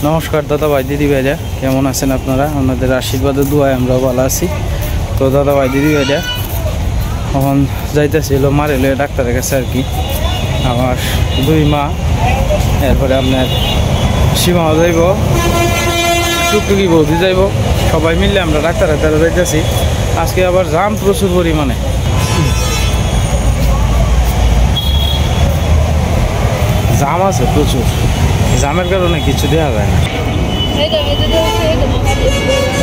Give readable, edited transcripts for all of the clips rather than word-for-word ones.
নমস্কার দাদা ভাই দিদি ভাইরা, কেমন আছেন আপনারা? আপনাদের আশীর্বাদে দোয়ায় আমরাও ভালো আছি। তো দাদা ভাই দিদি ভাইরা এখন যাইতেছিল মারেলে ডাক্তারের কাছে আর কি। আমার দুই মা, এরপরে আপনার সীমাও যাইব, টুকটুকি বৌদি যাইব, সবাই মিললে আমরা ডাক্তারের দ্বারা যাইতেছি। আজকে আবার জাম প্রচুর পরিমাণে, জাম আছে প্রচুর। জামের কারণে কিছু দেওয়া যায় না।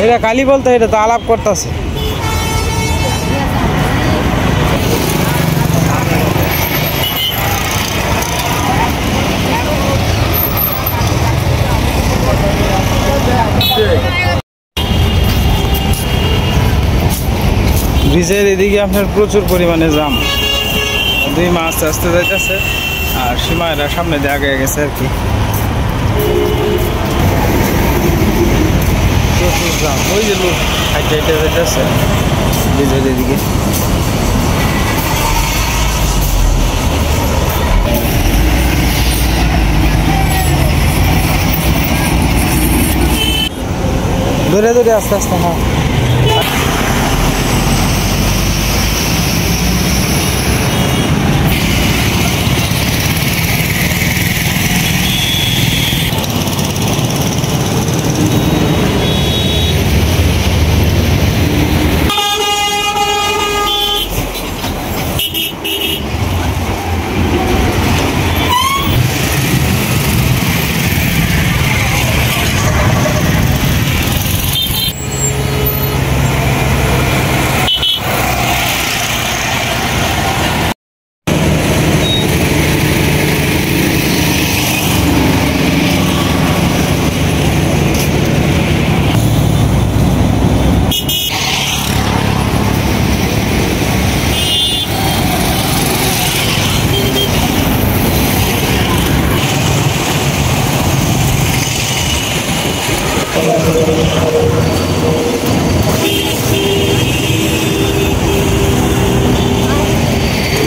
এটা কালি বলতে এটা তো আলাপ করতেছে। ব্রিজের এদিকে আপনার প্রচুর পরিমাণে জাম। দুই মা আস্তে আস্তে যাইতেছে আর সীমারা সামনে দিয়ে আগে গেছে আর কি। প্রচুর জাম, ওই যে লোক হাইটে হাইটে যাইতেছে ব্রিজের এদিকে। ধরে ধরে আস্তে আস্তে। হ্যাঁ,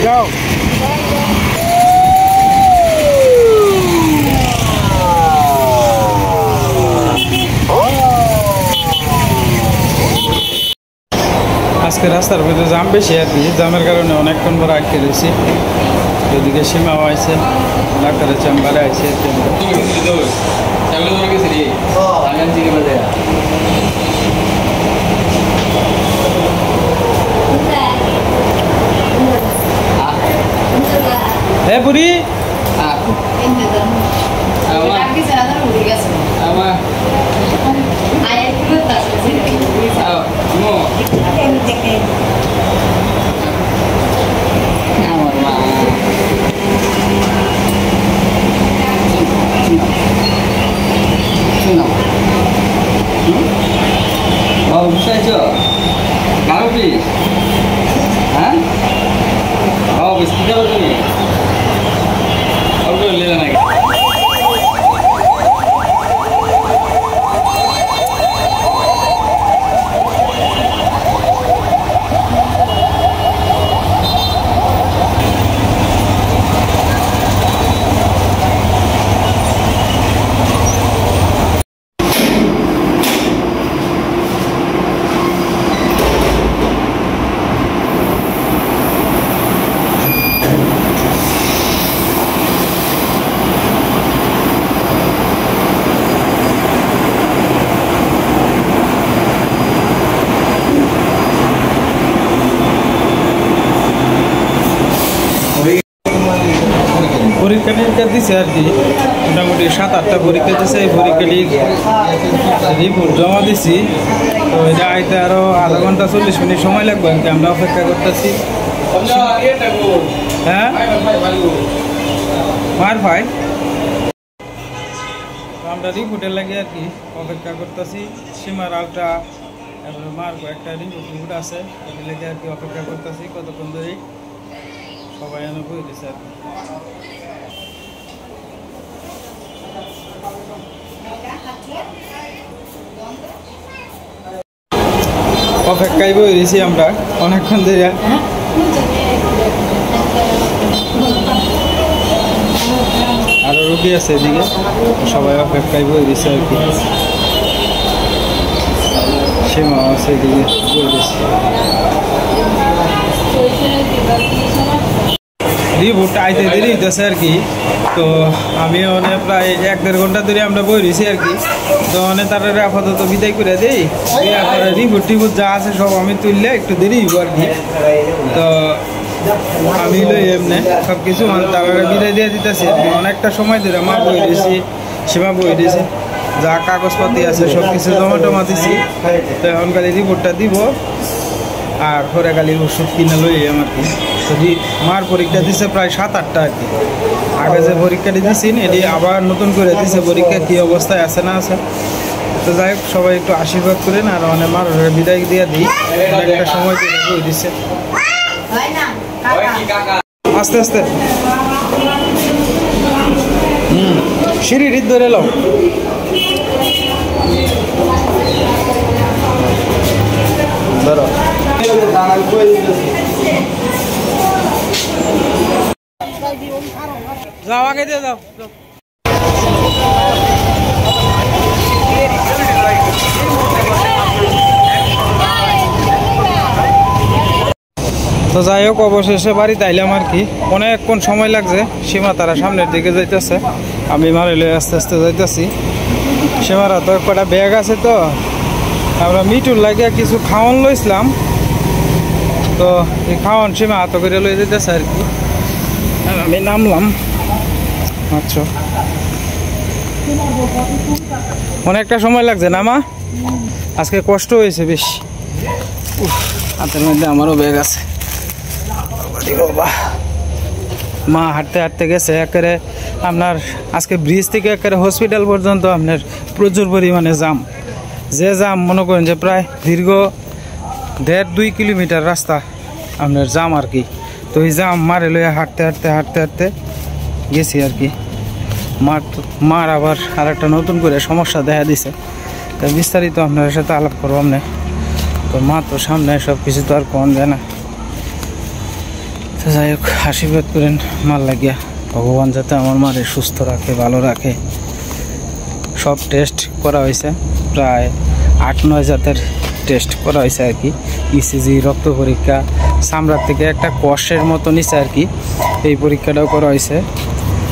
যাও। আজকে রাস্তার মধ্যে জাম বেশি আর কি। জামের কারণে অনেকক্ষণ পর আটকে দিয়েছি। এদিকে সীমাও আইছে, ডাক্তারের চেম্বারে আইছে। হে বুড়ি, বুঝাইছো কারো কি? হ্যাঁ, বুঝতে পারো তুমি অল্প লেলে নাকি? পরীক্ষা নিরীক্ষা দিছে আর কি। মোটামুটি 7-8টা পরীক্ষা দিছে। এই পরীক্ষাটির রিপোর্ট জমা দিছি। তো এটা আইতে আরও আধা ঘন্টা 40 মিনিট সময় লাগবে আর কি। আমরা অপেক্ষা করতেছি। হ্যাঁ, মার ভাই, আমরা রিপোর্টের লাগে আর কি অপেক্ষা করতেছি। সীমার আলটা, তারপরে মার একটা রিপোর্ট আছে, এটি লেগে আর কি অপেক্ষা করতেছি। কতক্ষণ ধরেই সবাই এনে বই দিচ্ছে আর কি। অপেক্ষায় বই দিয়েছি আমরা অনেকক্ষণ ধরে। আরো রুগী আছে এদিকে, সবাই অপেক্ষায় বই দিচ্ছে আর কি। সীমা আছে এদিকে বই দিচ্ছে। রিপোর্টটা আইতে দেরি হইতেছে আর কি। তো আমি মানে প্রায় 1-1.5 ঘন্টা ধরে আমরা বই রয়েছি আর কি। তো মানে তারা আপাতত বিদায় করে দিই, রিপোর্ট টিপোর্ট যা আছে সব আমি তুললে একটু দেরি হইব আর কি। তো আমি লই এমনি সব কিছু মানে তারা বিদায় দিয়ে দিতেছি আর কি। অনেকটা সময় ধরে আমার বই দিয়েছি, সীমা বই দিয়েছি, যা কাগজপাতি আছে সব কিছু জমা টমা দিছি। তো এখন খালি রিপোর্টটা দিব আর পরে খালি ওষুধ কিনে লই আমার কি। যদি মার পরীক্ষা দিছে প্রায় 7-8টা আর কি। আগে যে পরীক্ষাটি দিছি এটি আবার নতুন করে দিছে, পরীক্ষা কী অবস্থায় আছে না আছে। তো যাই হোক সবাই একটু আশীর্বাদ করেন আর মানে মার বিদায় দিয়ে দিই। একটা সময় করে বই দিচ্ছে আস্তে আস্তে। সিঁড়ি ধরে এলাম। ধরো যাও আগে দিয়ে যাও। তো যাই হোক অবশেষে বাড়িতে আইলাম আর কি। অনেকক্ষণ সময় লাগছে, সীমা তারা সামনের দিকে যাইতেছে, আমি মারিলে আস্তে আস্তে যাইতেছি। সীমারা তো কটা ব্যাগ আছে, তো আমরা মিটুর লাগে কিছু খাওয়ান লইছিলাম। তো এই খাওয়ান সীমা হাত করে লই যেতেছে আর কি। আর আমি নামলাম। আচ্ছা অনেকটা সময় লাগছে না মা, আজকে কষ্ট হয়েছে বেশি। হাতের মধ্যে আমারও ব্যাগ আছে। মা হাঁটতে হাঁটতে গেছে একেবারে আপনার আজকে ব্রিজ থেকে একেবারে হসপিটাল পর্যন্ত আপনার প্রচুর পরিমাণে জাম। যে জাম মনে করেন যে প্রায় দীর্ঘ 1.5-2 কিলোমিটার রাস্তা আপনার জাম আর কি। তো এই জাম মারে লইয়া হাঁটতে হাঁটতে হাঁটতে হাঁটতে গেছি আর কি। মার আবার আর একটা নতুন করে সমস্যা দেখা দিছে। তো বিস্তারিত আপনার সাথে আলাপ করবো আপনি। তো মা তো সামনে সব কিছু তো আর কোন যায় না। তো যাই হোক আশীর্বাদ করেন মার লাগিয়া, ভগবান যাতে আমার মারে সুস্থ রাখে, ভালো রাখে। সব টেস্ট করা হয়েছে, প্রায় 8-9 জাতের টেস্ট করা হয়েছে আর কি। ইসিজি, রক্ত পরীক্ষা, চামড়ার থেকে একটা কষের মতো নিচে আর কি, এই পরীক্ষাটাও করা হয়েছে।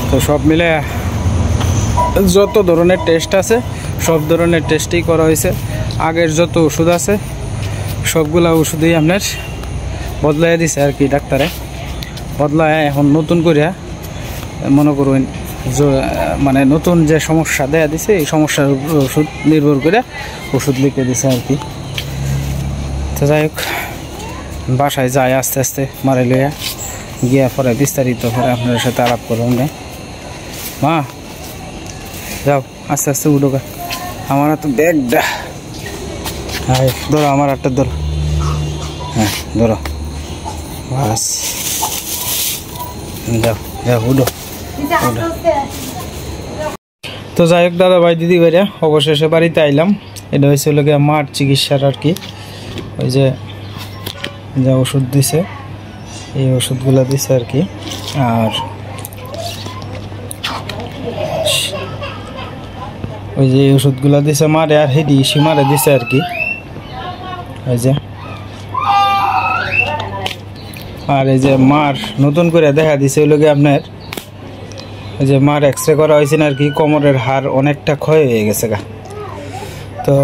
তো সব মিলে যত ধরনের টেস্ট আছে সব ধরনের টেস্টই করা হয়েছে। আগের যত ওষুধ আছে সবগুলা ওষুধই আপনার বদলাই দিছে আর কি ডাক্তারে। বদলায় এখন নতুন করিয়া মনে করুন মানে নতুন যে সমস্যা দেখা দিছে এই সমস্যার উপর ওষুধ নির্ভর করে ওষুধ লিখে দিছে আর কি। তো যাই হোক বাসায় যায় আস্তে আস্তে মারে লইয়া গিয়া পরে বিস্তারিত করে আপনার সাথে আলাপ করুন। মা যাও আস্তে আস্তে উঠোগা। আমার তো ব্যাগটা, হ্যাঁ ধরো আমার হাতটা ধরো, হ্যাঁ ধরো, বাস যাও যাও উঠো। তো যাই হোক দাদা ভাই দিদি ভাইরা অবশেষে বাড়িতে আইলাম। এটা হয়েছিল গিয়ে মার চিকিৎসার আর কি। ওই যে যা ওষুধ দিছে এই ওষুধগুলো দিছে আর কি। আর ওই যে ওষুধগুলো দিছে মারে আর হেডি সীমারে দিছে আর কি। ওই যে আর এই যে মার নতুন করে দেখা দিছে ওই লোকে আপনার ওই যে মার এক্সরে করা হয়েছে আর কি। কোমরের হাড় অনেকটা ক্ষয় হয়ে গেছে গা। তো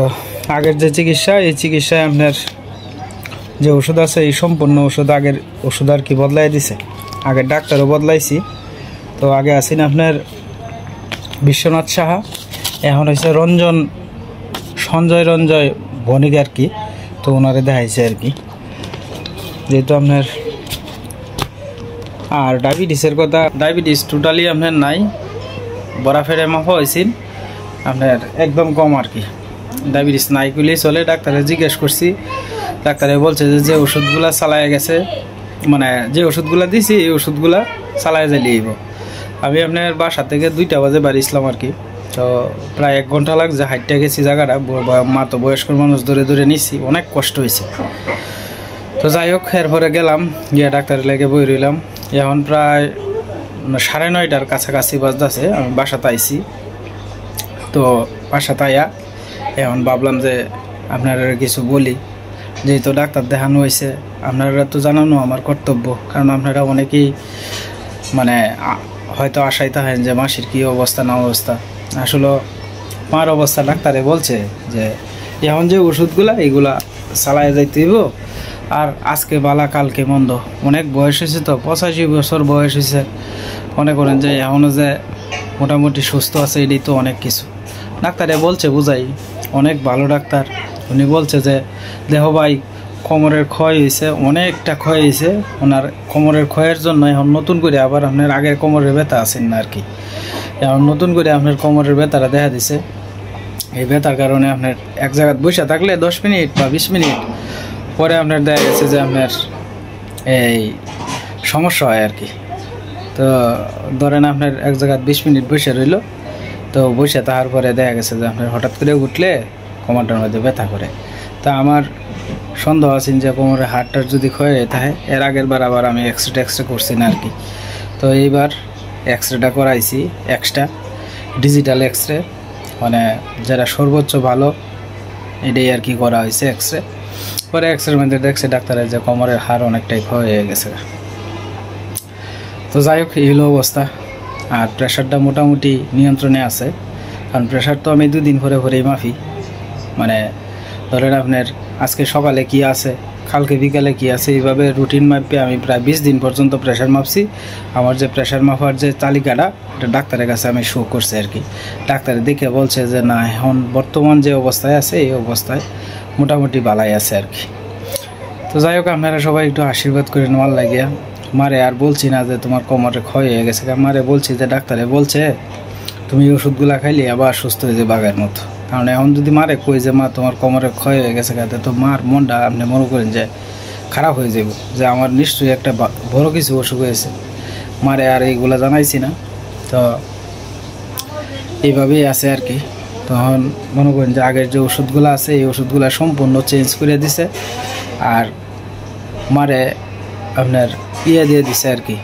আগের যে চিকিৎসা এই চিকিৎসায় আপনার যে ওষুধ আছে এই সম্পূর্ণ ওষুধ আগের ওষুধ আর কি বদলাই দিছে। আগের ডাক্তারও বদলাইছি। তো আগে আছেন আপনার বিশ্বনাথ সাহা, এখন হয়েছে সঞ্জয় রঞ্জয় বণিক আর কি। তো ওনারে দেখাইছে আর কি। যেহেতু আপনার আর ডায়াবেটিসের কথা, ডায়াবেটিস টোটালি আপনার নাই, বরাফেরে মাফা হয়েছিল আপনার একদম কম আর কি। ডায়াবেটিস নাই করলেই চলে। ডাক্তারে জিজ্ঞেস করছি, ডাক্তারে বলছে যে ওষুধগুলা চালায় গেছে, মানে যে ওষুধগুলা দিছি এই ওষুধগুলা চালায় যাইব। আমি আপনার বাসা থেকে 2টা বাজে বাড়িছিলাম আর কি। তো প্রায় 1 ঘন্টা লাগছে, হাইটটা গেছি জায়গাটা। মা তো বয়স্ক মানুষ ধরে ধরে নিচ্ছি, অনেক কষ্ট হয়েছে। তো যাই হোক এরপরে গেলাম গিয়ে ডাক্তারের লেগে বই রইলাম। এখন প্রায় 9:30টার কাছাকাছি বাজতেছে, আমি বাসাতে আইছি। তো বাসাতে আইয়া এখন ভাবলাম যে আপনারা কিছু বলি, যেহেতু ডাক্তার দেখানো হয়েছে আপনারা তো জানানো আমার কর্তব্য, কারণ আপনারা অনেকেই মানে হয়তো আশায় থাকেন যে মাসির কী অবস্থা না অবস্থা। আসলে মার অবস্থা ডাক্তারে বলছে যে এখন যে ওষুধগুলা এইগুলা চালায় যাইতে হইব, আর আজকে বালা কালকে মন্দ। অনেক বয়স হয়েছে, তো 85 বছর বয়স হয়েছে, মনে করেন যে এখনও যে মোটামুটি সুস্থ আছে এটাই তো অনেক কিছু। ডাক্তারে বলছে বুঝাই, অনেক ভালো ডাক্তার। উনি বলছে যে দেহ ভাই কোমরের ক্ষয় হয়েছে, অনেকটা ক্ষয় হয়েছে। ওনার কোমরের ক্ষয়ের জন্য এখন নতুন করে আবার আপনার আগের কোমরের ব্যথা আছেন না আর কি, এখন নতুন করে আপনার কোমরের ব্যথাটা দেখা দিছে। এই ব্যথার কারণে আপনার এক জায়গায় বসে থাকলে 10 মিনিট বা 20 মিনিট পরে আপনার দেখা গেছে যে আপনার এই সমস্যা হয় আর কি। তো ধরেন আপনার এক জায়গায় 20 মিনিট বসে রইল, তো বসে তাহার পরে দেখা গেছে যে আপনার হঠাৎ করে উঠলে কোমরটার মধ্যে ব্যথা করে। তা আমার সন্দেহ আছেন যে কোমরের হাড়টার যদি ক্ষয় হয়ে থাকে। এর আগের বার আবার আমি এক্সরে করছি না আর কি। তো এইবার এক্সরেটা করাইছি, এক্সট্রা ডিজিটাল এক্সরে, মানে যারা সর্বোচ্চ ভালো এটাই আর কি করা হয়েছে এক্সরে। পরে এক্সরের মধ্যে দেখছে ডাক্তারের যে কোমরের হাড় অনেকটাই ক্ষয় হয়ে গেছে। তো যাই হোক, এই হলো অবস্থা। আর প্রেশারটা মোটামুটি নিয়ন্ত্রণে আছে, কারণ প্রেশার তো আমি 2 দিন পরে পরেই মাপি। মানে ধরেন আপনার আজকে সকালে কি আছে, কালকে বিকালে কি আছে, এইভাবে রুটিন মাপে আমি প্রায় 20 দিন পর্যন্ত প্রেশার মাপছি। আমার যে প্রেশার মাপার যে তালিকাটা, এটা ডাক্তারের কাছে আমি শো করছি আর কি। ডাক্তার দেখে বলছে যে না, এখন বর্তমান যে অবস্থায় আছে এই অবস্থায় মোটামুটি ভালাই আছে আর কি। তো যাই হোক, আপনারা সবাই একটু আশীর্বাদ করে নেওয়ার লাগিয়া। মারে আর বলছি না যে তোমার কোমরে ক্ষয় হয়ে গেছে, মারে বলছি যে ডাক্তারে বলছে তুমি ওষুধগুলা খাইলে আবার সুস্থ হয়ে যাবে বাঘের মতো। কারণ এখন যদি মারে কই যে মা তোমার কোমরে ক্ষয় হয়ে গেছে, তো মার মনটা আপনি মনে করেন যে খারাপ হয়ে যাব, যে আমার নিশ্চয়ই একটা বড় কিছু অসুখ হয়েছে। মারে আর এইগুলা জানাইছি না, তো এইভাবেই আছে আর কি। তখন মনে করেন যে আগের যে ওষুধগুলো আছে এই ওষুধগুলো সম্পূর্ণ চেঞ্জ করে দিছে, আর মারে আপনার দিয়ে দিছে আর কি,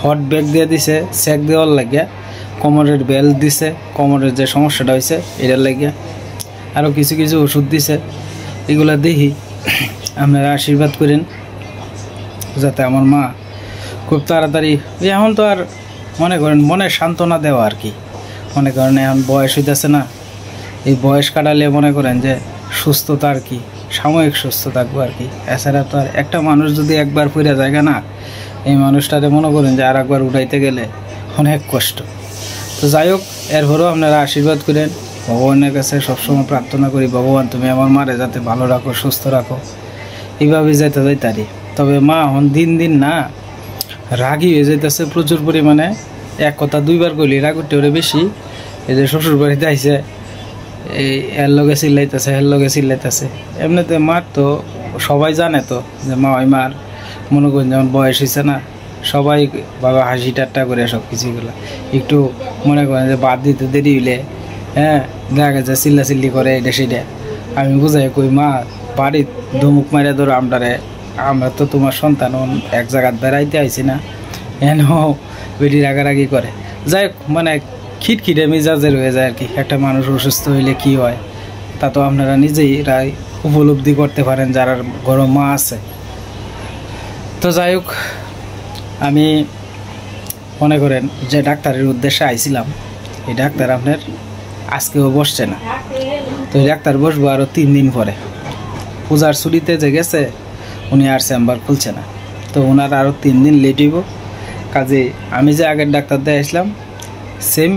হট ব্যাগ দিয়ে দিছে সেক দেওয়ার লাগিয়া, কোমরের বেল্ট দিছে, কোমরের যে সমস্যাটা হয়েছে এটার লাগিয়া, আরও কিছু কিছু ওষুধ দিছে। এগুলা দেখি আপনারা আশীর্বাদ করেন যাতে আমার মা খুব তাড়াতাড়ি, এখন তো আর মনে করেন মনে সান্ত্বনা দেওয়া আর কি। মনে করেন এখন বয়স হইতেছে না, এই বয়স কাটালে মনে করেন যে সুস্থতা আর কি, সাময়িক সুস্থ থাকবো আর কি। এছাড়া তো আর একটা মানুষ যদি একবার পড়ে যায় না, এই মানুষটারে মনে করেন যে আর একবার উঠাইতে গেলে অনেক কষ্ট। তো যাই হোক, এরপরেও আপনারা আশীর্বাদ করেন। ভগবানের কাছে সবসময় প্রার্থনা করি, ভগবান তুমি আমার মারে যাতে ভালো রাখো, সুস্থ রাখো, এইভাবে যাইতে যাইতারি। তবে মা এখন দিন দিন না রাগই হয়ে যাইতেছে প্রচুর পরিমাণে। এক কথা 2বার কইলি রাগ উঠতে ওরে বেশি। এই যে শ্বশুর বাড়িতে আইসে, এই এর লগে চিল্লাইতেছে, এর লগে চিল্লাইতেছে। এমনিতে মার তো সবাই জানে তো যে মা ওই মার মনে করেন যেমন বয়স হয়েছে না, সবাই বাবা হাসি ঠাট্টা করে সব কিছুগুলো একটু মনে করেন যে বাদ দিতে দেরি হইলে দেখা গেছে চিল্লাচিল্লি করে এটা সেটা। আমি বুঝাই কই মা বাড়ি ধুমুক মারে ধরো আমরা তো তোমার সন্তান এক জায়গায় বেড়াইতে আইছি না, এন বেটি রাগারাগি করে। যাই হোক, মানে খিটখিটে মেজাজের হয়ে যায় আর কি। একটা মানুষ অসুস্থ হইলে কি হয় তা তো আপনারা নিজেই উপলব্ধি করতে পারেন যারা ঘরে মা আছে। তো যাই হোক, আমি মনে করেন যে ডাক্তারের উদ্দেশ্যে আইছিলাম, এই ডাক্তার আপনার আজকেও বসছে না। তো এই ডাক্তার বসবো আরও 3 দিন পরে। পূজার ছুটিতে যে গেছে উনি আর চেম্বার খুলছে না, তো ওনার আরও 3 দিন লেট হইব। কাজে আমি যে আগের ডাক্তার দেখাইছিলাম সেম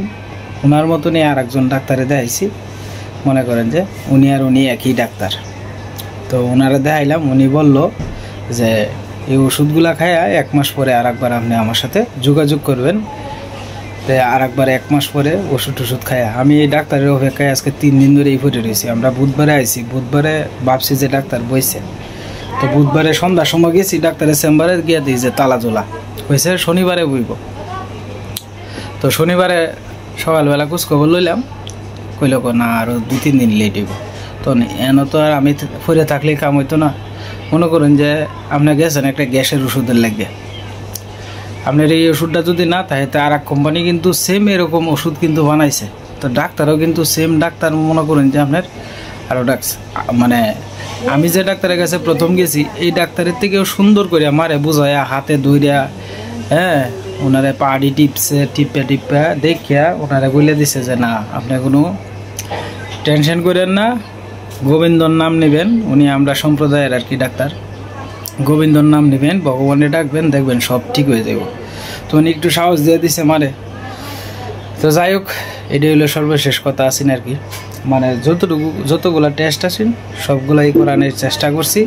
ওনার মতনই আর একজন ডাক্তারে দেখাইছি। মনে করেন যে উনি একই ডাক্তার। তো ওনারা দেখাইলাম, উনি বলল যে এই ওষুধগুলা খায়া 1 মাস পরে আর একবার আপনি আমার সাথে যোগাযোগ করবেন। তো আর একবার 1 মাস পরে ওষুধ খায়া। আমি এই ডাক্তারের অপেক্ষায় আজকে 3 দিন ধরে এই ফুটে রয়েছি। আমরা বুধবারে আইছি, বুধবারে ভাবছি যে ডাক্তার বইছে, তো বুধবারে সন্ধ্যার সময় গেছি ডাক্তারের চেম্বারে গিয়ে দিই যে তালা জোলা হয়েছে, শনিবারে বইব। তো শনিবারে সকালবেলা খোঁজখবর লইলাম, কইল না আরও 2-3 দিন লেট হইব। তো এন তো আর আমি ফুরে থাকলে কাম হইতো না। মনে করুন যে আপনি গেছেন একটা গ্যাসের ওষুধের লাগে, আপনার এই ওষুধটা যদি না থাকে তা আর এক কোম্পানি কিন্তু সেম এরকম ওষুধ কিন্তু বানাইছে। তো ডাক্তারও কিন্তু সেম ডাক্তার মনে করেন যে আপনার আরও মানে আমি যে ডাক্তারের কাছে প্রথম গেছি এই ডাক্তারের থেকেও সুন্দর করে আমারে বুঝায় হাতে ধইরা, হ্যাঁ, ওনারে পাড়ি টিপে দেখিয়া ওনারা বলে দিছে যে না আপনি কোনো টেনশন করেন না, গোবিন্দর নাম নেবেন, উনি আমরা সম্প্রদায়ের আর কি ডাক্তার, গোবিন্দর নাম নেবেন, ভগবানের ডাকবেন, দেখবেন সব ঠিক হয়ে যাব। তো উনি একটু সাহস দিয়ে দিছে মারে। তো যাই হোক, এটাই হলো সর্বশেষ কথা আছেন আর কি, মানে যতগুলো টেস্ট আছেন সবগুলাই করানোর চেষ্টা করছি।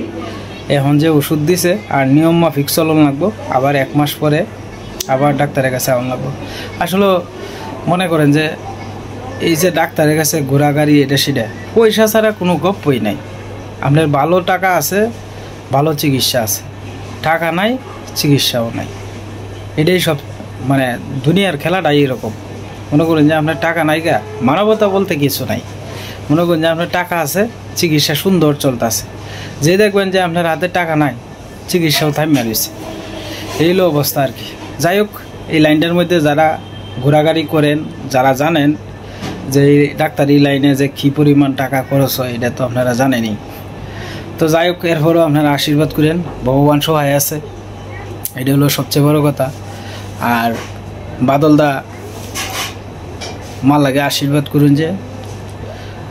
এখন যে ওষুধ দিছে আর নিয়ম মাফিক চলন লাগবো, আবার 1 মাস পরে আবার ডাক্তারের কাছে আউন লাগবো। আসলে মনে করেন যে এই যে ডাক্তারের কাছে ঘোরাগাড়ি এটা সেটা পয়সা ছাড়া কোনো গপ্পই নাই। আপনার ভালো টাকা আছে, ভালো চিকিৎসা আছে, টাকা নাই চিকিৎসাও নাই। এটাই সব, মানে দুনিয়ার খেলাটাই এরকম। মনে করেন যে আপনার টাকা নাই গা, মানবতা বলতে কিছু নাই। মনে করেন যে আপনার টাকা আছে, চিকিৎসা সুন্দর চলতেছে, যে দেখবেন যে আপনার হাতে টাকা নাই, চিকিৎসাও থামিয়ে রয়েছে। এই হলো অবস্থা আর কি। যাই হোক, এই লাইনটার মধ্যে যারা ঘোরাঘুরি করেন, যারা জানেন যে এই ডাক্তারি লাইনে যে কী পরিমাণ টাকা খরচ হয় এটা তো আপনারা জানেনই। তো যাই হোক, এরপরও আপনারা আশীর্বাদ করেন, ভগবান সহায় আছে, এটা হলো সবচেয়ে বড় কথা। আর বাদলদা মাল লাগে আশীর্বাদ করুন যে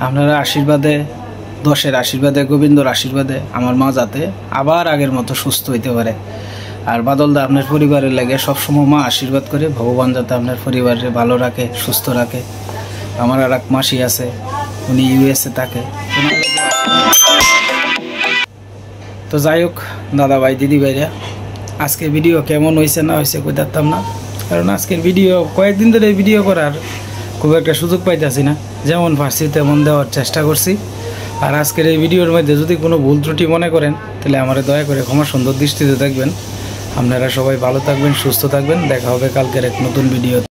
আপনারা আশীর্বাদে, 10-এর আশীর্বাদে, গোবিন্দর আশীর্বাদে আমার মা যাতে আবার আগের মতো সুস্থ হইতে পারে। আর বাদলদা আপনার পরিবারের লাগে সবসময় মা আশীর্বাদ করে ভগবান যাতে আপনার পরিবারে ভালো রাখে, সুস্থ রাখে। আমার আর এক মাসি আছে, উনি ইউএসএ থাকে। তো যাই হোক দাদা ভাই দিদি ভাইরা, আজকে ভিডিও কেমন হয়েছে না হয়েছে কই দেখতাম না, কারণ আজকের ভিডিও কয়েকদিন ধরে ভিডিও করার খুব একটা সুযোগ পাইতেছি না। যেমন পারছি তেমন দেওয়ার চেষ্টা করছি। আর আজকের এই ভিডিওর মধ্যে যদি কোনো ভুল ত্রুটি মনে করেন তাহলে আমার দয়া করে ক্ষমা সুন্দর দৃষ্টিতে দেখবেন। আপনারা সবাই ভালো থাকবেন, সুস্থ থাকবেন। দেখা হবে কালকের এক নতুন ভিডিও।